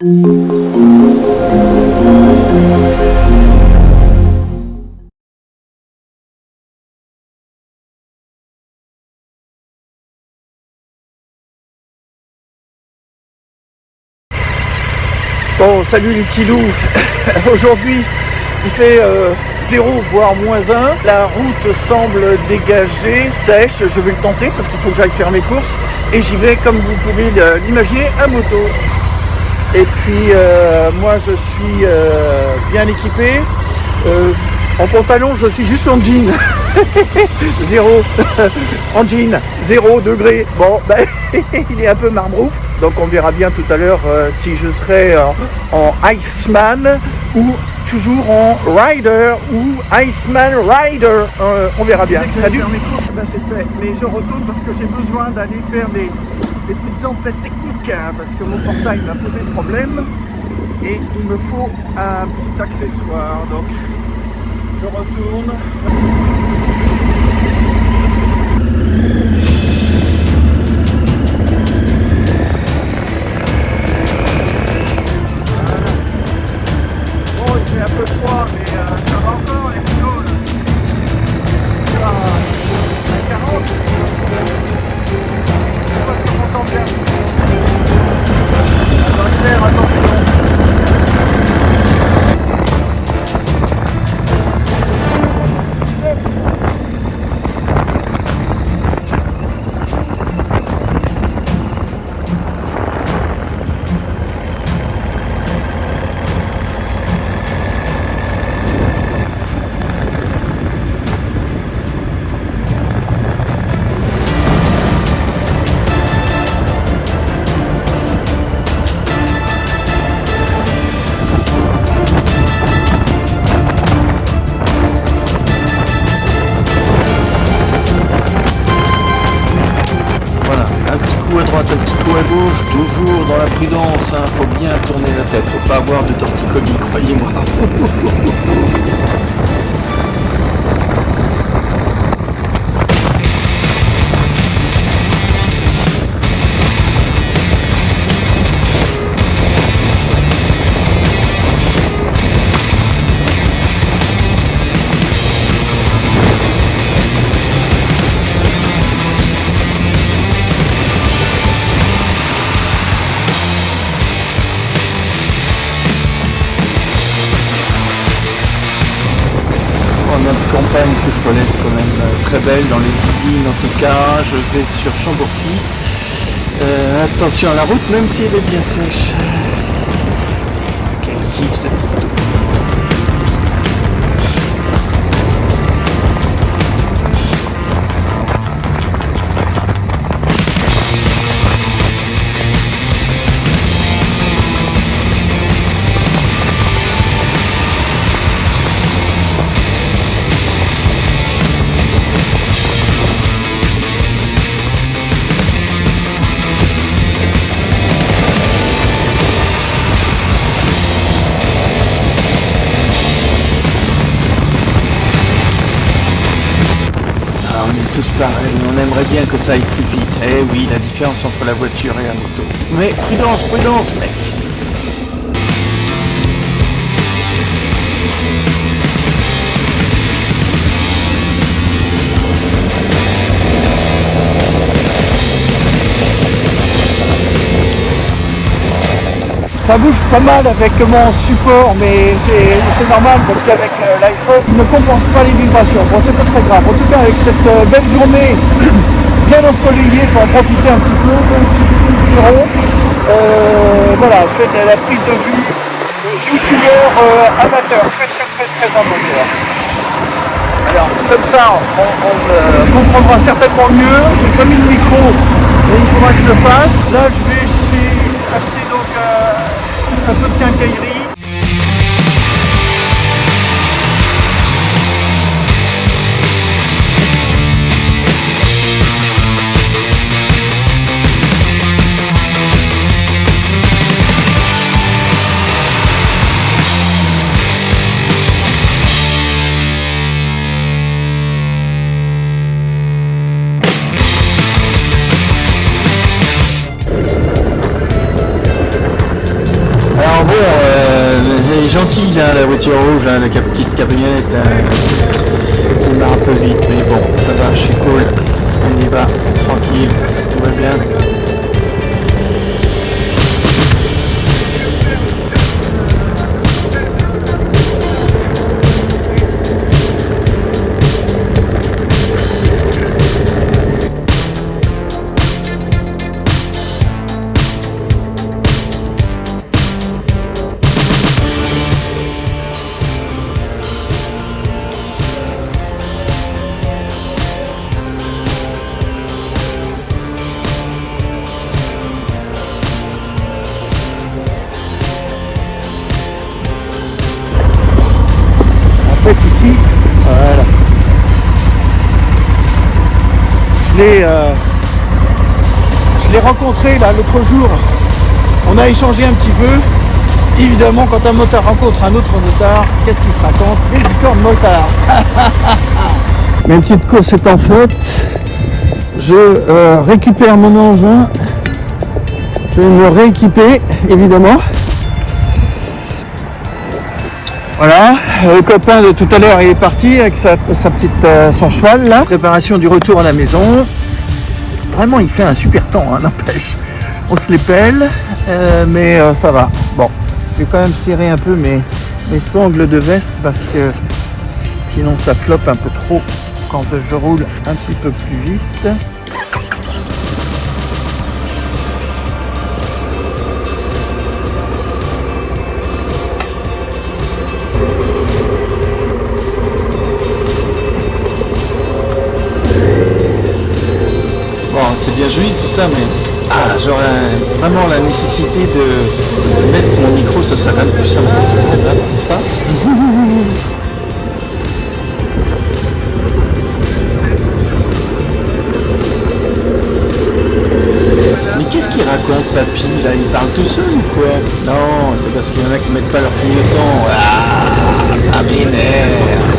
Bon, salut les petits loups. Aujourd'hui, il fait 0 voire -1. La route semble dégagée, sèche. Je vais le tenter parce qu'il faut que j'aille faire mes courses. Et j'y vais, comme vous pouvez l'imaginer, à moto. Et puis, moi, je suis bien équipé. En pantalon, je suis juste en jean. 0 en jean, 0 degré. Bon, ben, il est un peu marbrouf. Donc on verra bien tout à l'heure si je serai en Iceman ou toujours en Rider ou Iceman Rider. On verra bien. Salut. Faire mes courses, ben c'est fait. Mais je retourne parce que j'ai besoin d'aller faire des petites emplettes techniques parce que mon portail m'a posé problème et il me faut un petit accessoire. Donc je retourne. Il fait un peu froid, mais ça va encore les pneus. Ça à 40. Je sais pas si on m'entend bien. Ça va faire attention. À droite, un petit coup à gauche, toujours dans la prudence, hein. Faut bien tourner la tête, faut pas avoir de torticolis, croyez-moi. Notre campagne que je connais quand même très belle dans les Yvelines en tout cas. Je vais sur Chambourcy. Attention à la route même si elle est bien sèche. Quel kiff cette moto. Tous pareil, on aimerait bien que ça aille plus vite. Eh oui, la différence entre la voiture et la moto. Mais prudence, prudence, mec. Ça bouge pas mal avec mon support, mais c'est normal parce qu'avec l'iPhone, il ne compense pas les vibrations. Bon, c'est pas très grave. En tout cas, avec cette belle journée bien ensoleillée, il faut en profiter un petit peu. Voilà, je fais la prise de vue youtubeur amateur, très amateur. Alors, comme ça, on comprendra certainement mieux. J'ai pas mis le micro, mais il faudra que je le fasse. Là, je vais acheter donc un peu de quincaillerie. Alors bon, elle est gentille hein, la voiture rouge, hein, la petite camionnette démarre un peu vite, mais bon, ça va, je suis cool, on y va, tranquille, tout va bien. Ici, voilà. Je l'ai rencontré là l'autre jour. On a échangé un petit peu. Évidemment, quand un motard rencontre un autre motard, qu'est-ce qu'il se raconte? Des histoires de motards. Ma petite course est en faite. Je récupère mon engin. Je vais me rééquiper, évidemment. Voilà, le copain de tout à l'heure est parti avec son cheval là. Préparation du retour à la maison. Vraiment il fait un super temps, hein, n'empêche. On se les pèle, mais ça va. Bon, je vais quand même serrer un peu mes sangles de veste parce que sinon ça floppe un peu trop quand je roule un petit peu plus vite. C'est bien joli tout ça, mais j'aurais vraiment la nécessité de mettre mon micro, ce serait quand même plus simple pour tout le monde, n'est-ce pas? Mais qu'est-ce qu'il raconte, papy, là? Il parle tout seul ou quoi? Non, c'est parce qu'il y en a qui mettent pas leur clignotant. Ah, ça m'énerve.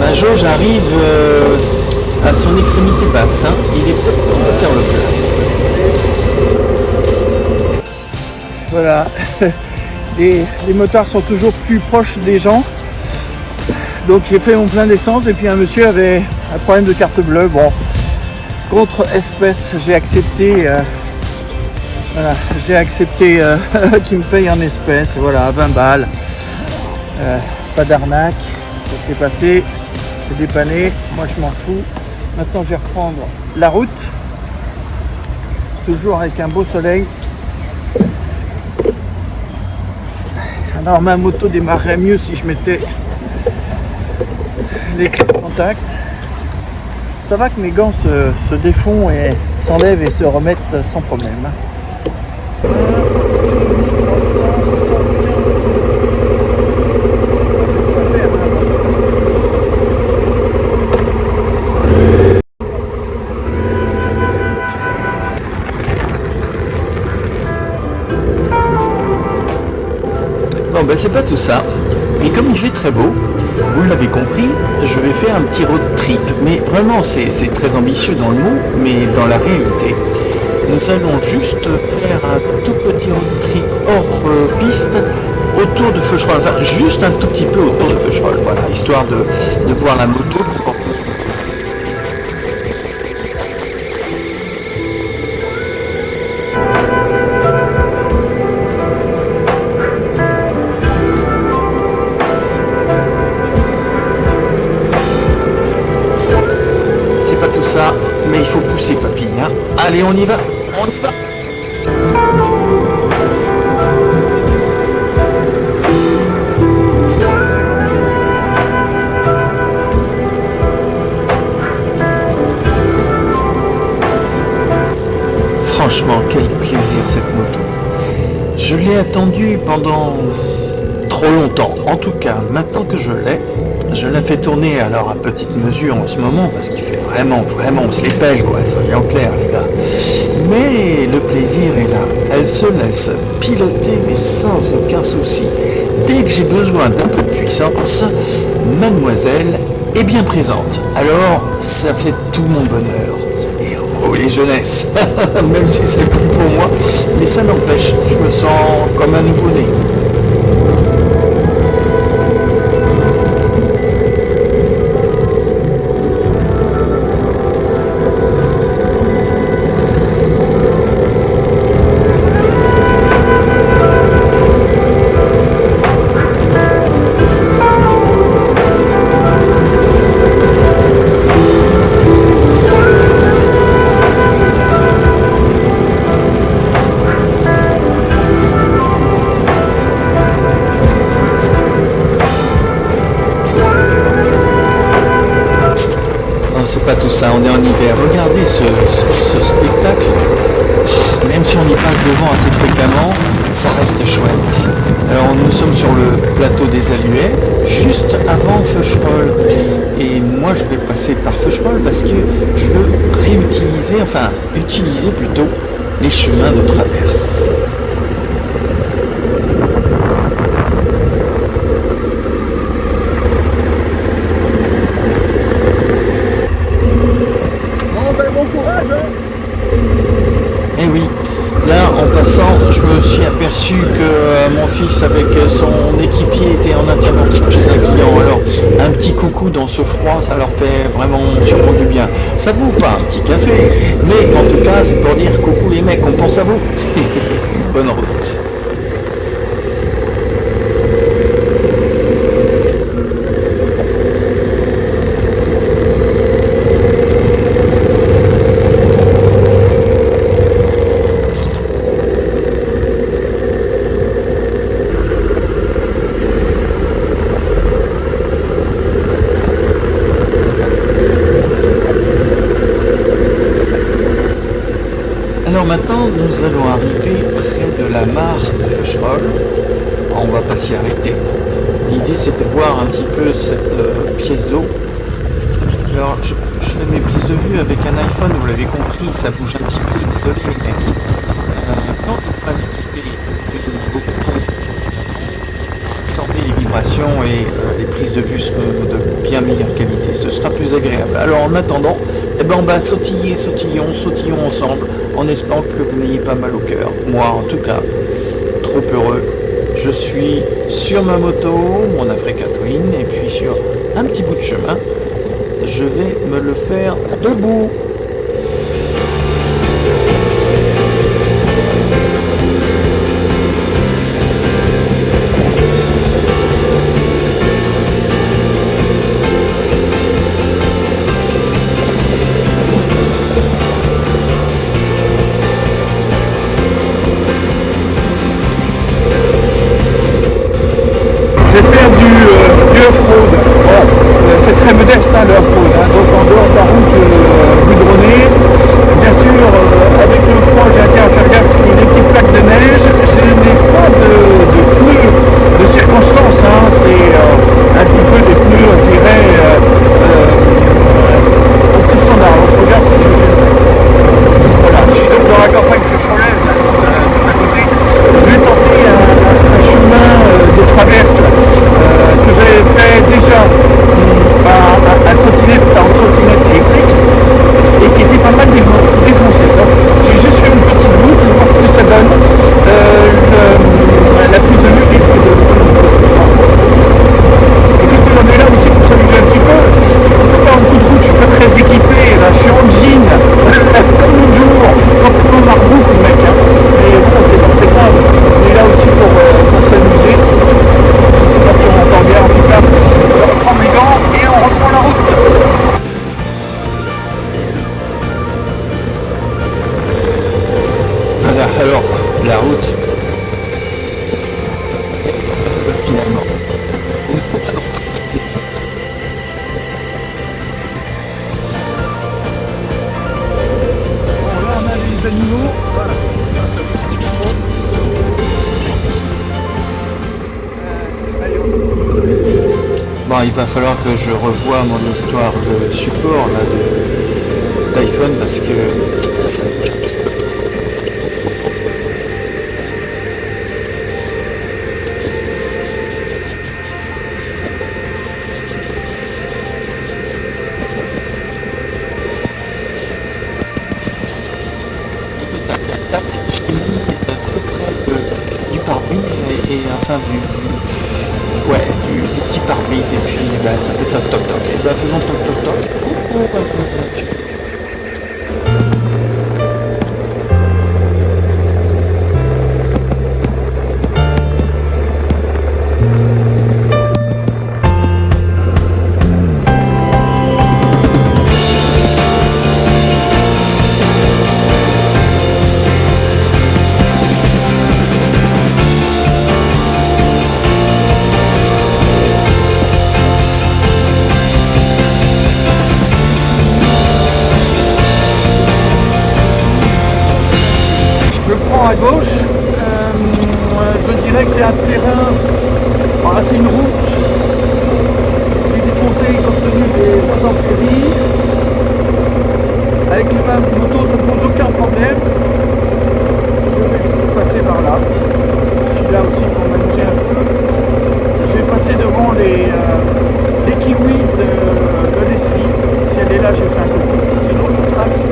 La jauge arrive à son extrémité basse, hein. Il est peut-être temps de faire le plein. Voilà, les motards sont toujours plus proches des gens. Donc j'ai fait mon plein d'essence et puis un monsieur avait un problème de carte bleue. Bon, contre espèce, j'ai accepté, qu'il me paye en espèces. Voilà, 20 balles. Pas d'arnaque, ça s'est passé. C'est dépanné, moi je m'en fous. Maintenant je vais reprendre la route, toujours avec un beau soleil. Alors ma moto démarrerait mieux si je mettais les clés de contact. Ça va que mes gants se défont et s'enlèvent et se remettent sans problème. Bon ben c'est pas tout ça, mais comme il fait très beau, vous l'avez compris, je vais faire un petit road trip, mais vraiment c'est très ambitieux dans le mot, mais dans la réalité, nous allons juste faire un tout petit road trip hors piste autour de Feucherolles, enfin juste un tout petit peu autour de Feucherolles, voilà, histoire de voir la moto. Ça, mais il faut pousser papy, hein. Allez, on y va, on y va. Franchement, quel plaisir cette moto. Je l'ai attendue pendant trop longtemps. En tout cas, maintenant que je l'ai, je la fais tourner alors à petite mesure en ce moment parce qu'il fait vraiment, on se les pèle quoi, soyons clairs les gars. Mais le plaisir est là. Elle se laisse piloter mais sans aucun souci. Dès que j'ai besoin d'un peu de puissance, mademoiselle est bien présente. Alors, ça fait tout mon bonheur. Et oh, les jeunesses, même si c'est fou pour moi, mais ça n'empêche, je me sens comme un nouveau-né. C'est pas tout ça, on est en hiver. Regardez ce spectacle. Même si on y passe devant assez fréquemment, ça reste chouette. Alors nous sommes sur le plateau des Alluets, juste avant Feucherolles. Et moi je vais passer par Feucherolles parce que je veux utiliser plutôt les chemins de traverse. Eh oui, là en passant, je me suis aperçu que mon fils avec son équipier était en intervention chez un client. Alors un petit coucou dans ce froid, ça leur fait vraiment sûrement du bien. Ça vaut pas un petit café, mais en tout cas c'est pour dire coucou les mecs, on pense à vous. Bonne route. Alors maintenant, nous allons arriver près de la mare de Feucherolles. On va pas s'y arrêter. L'idée, c'est de voir un petit peu cette pièce d'eau. Alors, je fais mes prises de vue avec un iPhone, vous l'avez compris, ça bouge un petit peu. Mais quand on va absorber les vibrations et les prises de vue seront de bien meilleure qualité. Ce sera plus agréable. Alors, en attendant, on va sautillons ensemble, en espérant que vous n'ayez pas mal au cœur. Moi, en tout cas, trop heureux. Je suis sur ma moto, mon Africa Twin, et puis sur un petit bout de chemin, je vais me le faire debout. C'est très modeste le off-road, donc en dehors de la route goudronnée, bien sûr avec le froid j'ai été à faire gaffe parce qu'il y a des petites plaques de neige, je n'ai pas de pneus de circonstance, c'est un petit peu des pneus je dirais au plus standard. Alors, je regarde si voilà, je suis donc dans la campagne feucherolaise tout à côté, je vais tenter un chemin de traverse que j'avais fait déjà en trottinette électrique et qui était pas mal défoncé. Donc j'ai juste fait une petite boucle pour voir ce que ça donne. La prise de vue risque de... Et quand on est là aussi pour s'amuser un petit peu, on peut faire un coup de route, je suis pas très équipé, là je suis en jean, comme l'autre jour, complètement marbouffe le mec. Mais bon, c'est pas très grave, on est là aussi pour s'amuser. Je ne sais pas si on entend bien, en tout cas, je reprends mes gants et on reprend la route. Voilà, alors, la route, finalement. Bon, là, on a les animaux. Voilà. Allez, on continue. Bon, il va falloir que je revoie mon histoire de support là, d'iPhone parce que et enfin du petit pare-brise, et puis ça fait toc toc toc. Et faisons toc toc toc. À gauche, je dirais que c'est un terrain, c'est une route qui est défoncée compte tenu des intempéries. Avec les motos, ça ne pose aucun problème. Je vais passer par là. Je suis là aussi pour m'amuser un peu. Je vais passer devant les kiwis de Leslie. Si elle est là, j'ai fait un coucou. Sinon, je trace.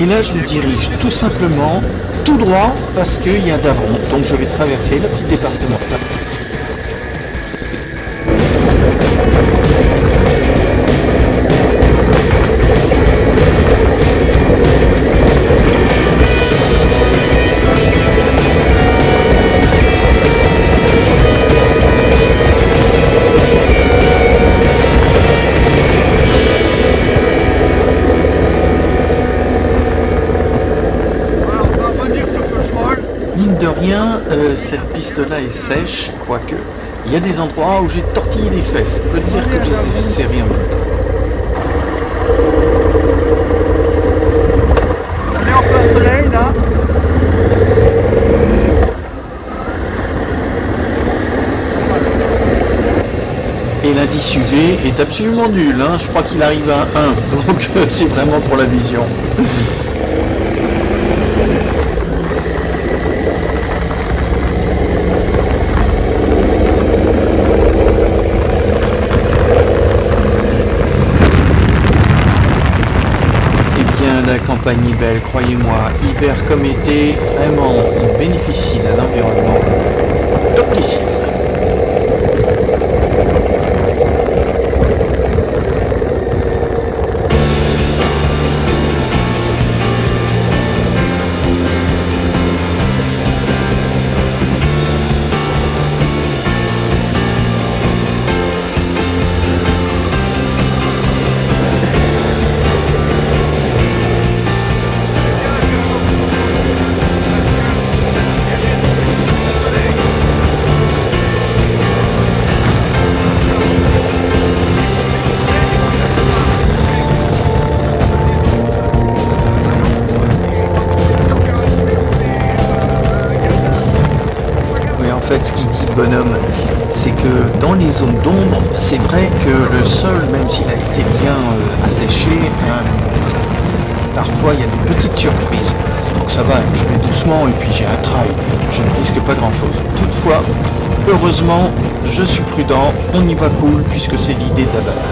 Et là, je me dirige tout simplement tout droit parce qu'il y a Davron. Donc je vais traverser la petite départementale. Mine de rien, cette piste-là est sèche, quoique. Il y a des endroits où j'ai tortillé les fesses. Je peux dire que je les ai serrées en même temps. On est en plein soleil là. Et l'indice UV est absolument nul, hein. Je crois qu'il arrive à 1, donc c'est vraiment pour la vision. La campagne est belle, croyez-moi, hiver comme été, vraiment on bénéficie d'un environnement topissime. En fait, ce qu'il dit, bonhomme, c'est que dans les zones d'ombre, c'est vrai que le sol, même s'il a été bien asséché, parfois il y a des petites surprises. Donc ça va, je vais doucement et puis j'ai un trail, je ne risque pas grand chose. Toutefois, heureusement, je suis prudent, on y va cool puisque c'est l'idée de la balade.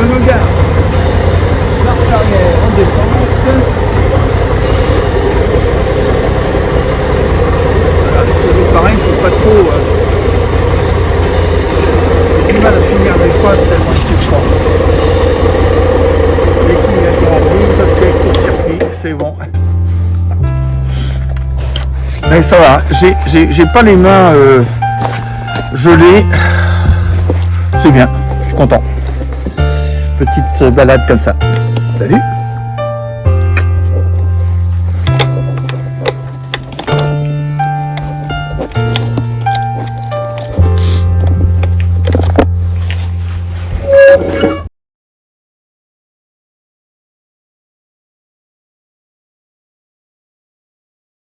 me gare. Marche arrière en descente. Voilà, c'est toujours pareil, il ne faut pas trop... j'ai du mal à finir mes phrases tellement je suis froid. L'équilibre en brise, ok, court-circuit, c'est bon. Mais ça va, j'ai pas les mains gelées. C'est bien, je suis content. Petite balade comme ça. Salut!